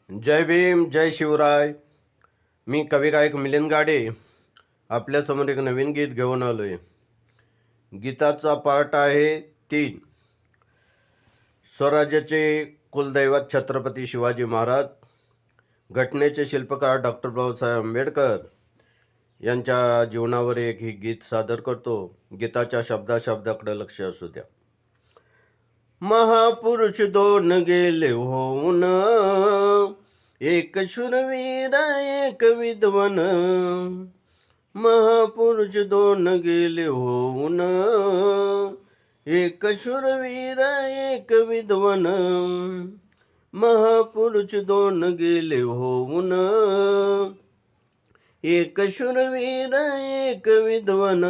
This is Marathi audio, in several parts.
जय भीम, जय शिवराय. मी कवी गायक मिलिंद गाडे आपल्यासमोर एक नवीन गीत घेऊन आलोय. गीताचा पार्ट आहे 3. स्वराज्याचे कुलदैवत छत्रपती शिवाजी महाराज, घटनेचे शिल्पकार डॉक्टर बाबासाहेब आंबेडकर यांच्या जीवनावर एक ही गीत सादर करतो. गीताच्या शब्दाकडे लक्ष असू द्या. महापुरुष दोन गेले होऊन, एक शूरवीर एक विद्वान. महापुरुष दोन गेले होऊन, एक शूरवीर एक विद्वान. महापुरुष दोन गेले होऊन, एक शूरवीर एक विद्वान.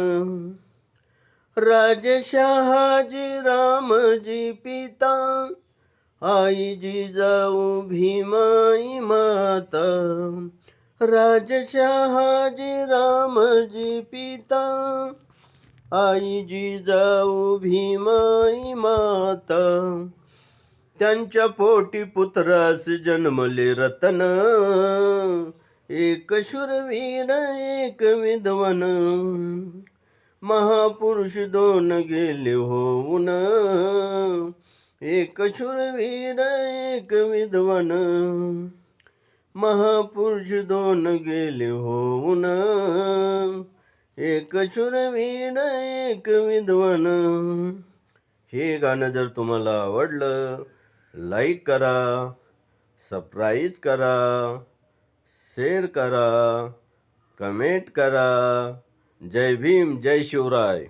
राजशहाजी रामजी पिता, आई जिजाऊ भीमाई माता. राजशहाजी रामजी पिता, आई जिजाऊ भीमाई माता. त्यांच्या पोटी पुत्रास जन्मले रतन, एक शूरवीर एक विद्वान. महापुरुष दोन गेले होऊन, एक शूरवीर एक विद्वान. महापुरुष दोन गेले होऊन, एक शूरवीर एक विद्वान. हे गाणं जर तुम्हाला आवडलं, लाईक करा, सबस्क्राईब करा, शेअर करा, कमेंट करा. जय भीम, जय शिवराय.